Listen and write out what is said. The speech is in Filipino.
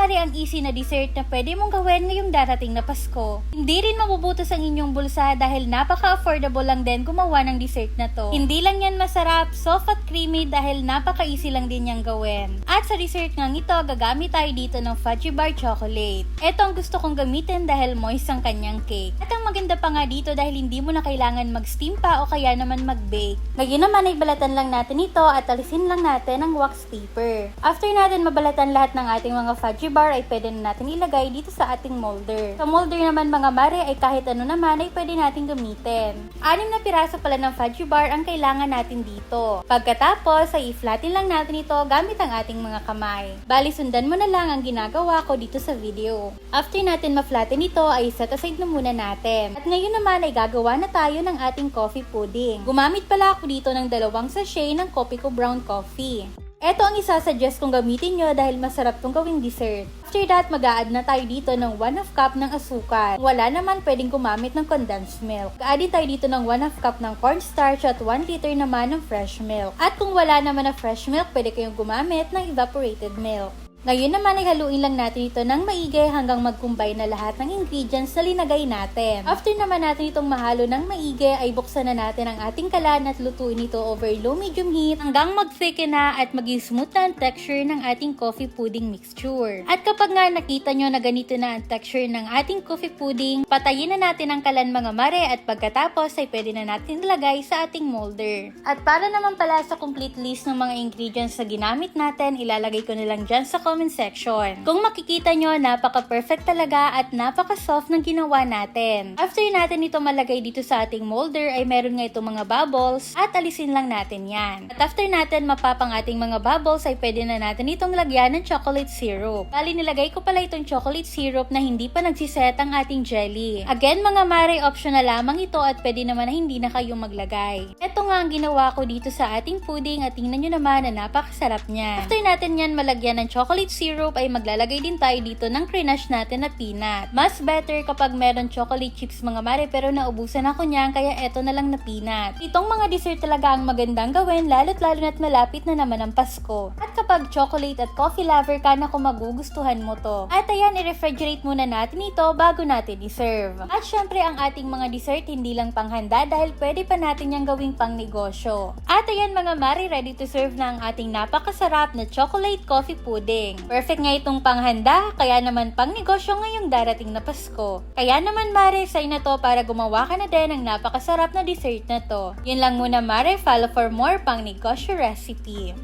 mare ang easy na dessert na pwede mong gawin ngayong darating na Pasko. Hindi rin mabubutos ang inyong bulsa dahil napaka-affordable lang din gumawa ng dessert na to. Hindi lang yan masarap, soft at creamy dahil napaka-easy lang din yang gawin. At sa dessert ngang ito, gagamit tayo dito ng fudgy bar chocolate. Ito ang gusto kong gamitin dahil moist ang kanyang cake. At ang maganda pa nga dito dahil hindi mo na kailangan mag-steam pa o kaya naman mag-bake. Ngayon naman ay balatan lang natin ito at alisin lang natin ang wax paper. After natin mabalatan lahat ng ating mga fudgy bar ay pwede na natin ilagay dito sa ating molder. Sa molder naman mga mare ay kahit ano naman ay pwede natin gamitin. 6 na piraso pala ng fudgy bar ang kailangan natin dito. Pagkatapos ay i-flatten lang natin ito gamit ang ating mga kamay. Bali sundan mo na lang ang ginagawa ko dito sa video. After natin ma-flatten ito ay set aside na muna natin. At ngayon naman ay gagawa na tayo ng ating coffee pudding. Gumamit pala ako dito ng 2 sachet ng Kopiko brown coffee. Ito ang isasuggest kong gamitin nyo dahil masarap tong gawing dessert. After that, mag-a-add na tayo dito ng 1/2 cup ng asukal. Wala naman pwedeng gumamit ng condensed milk. Mag-a-add tayo dito ng 1/2 cup ng cornstarch at 1 liter naman ng fresh milk. At kung wala naman na fresh milk, pwede kayong gumamit ng evaporated milk. Ngayon naman ay haluin lang natin ito ng maigi hanggang mag-combine na lahat ng ingredients na linagay natin. After naman natin itong mahalo ng maigi ay buksan na natin ang ating kalan at lutuin ito over low-medium heat hanggang mag-thicken na at maging smooth na ang texture ng ating coffee pudding mixture. At kapag nga nakita nyo na ganito na ang texture ng ating coffee pudding, patayin na natin ang kalan mga mare at pagkatapos ay pwede na natin ilagay sa ating molder. At para naman pala sa complete list ng mga ingredients na ginamit natin, ilalagay ko na lang dyan sa comment section. Kung makikita nyo, napaka-perfect talaga at napaka-soft ng ginawa natin. After natin ito malagay dito sa ating molder, ay meron nga itong mga bubbles at alisin lang natin yan. At after natin mapapang ating mga bubbles, ay pwede na natin itong lagyan ng chocolate syrup. Bali, nilagay ko pala itong chocolate syrup na hindi pa nagsiset ang ating jelly. Again, mga mare, optional lamang ito at pwede naman na hindi na kayong maglagay. Ito nga ang ginawa ko dito sa ating pudding at tingnan nyo naman na napakasarap niya. After natin yan malagyan ng chocolate syrup ay maglalagay din tayo dito ng crinash natin na peanut. Mas better kapag meron chocolate chips mga mare pero naubusan ako niyan kaya eto na lang na peanut. Itong mga dessert talaga ang magandang gawin lalo't lalo na't malapit na naman ang Pasko. At kapag chocolate at coffee lover ka na kung magugustuhan mo to. At ayan, i-refrigerate muna natin ito bago natin i-serve. At syempre ang ating mga dessert hindi lang panghanda dahil pwede pa natin yung gawing pang negosyo. At ayan mga mare, ready to serve na ang ating napakasarap na chocolate coffee pudding. Perfect nga itong panghanda, kaya naman pang negosyo ngayong darating na Pasko. Kaya naman mare, sign na to para gumawa ka na din ng napakasarap na dessert na to. Yun lang muna mare, follow for more pang negosyo recipe.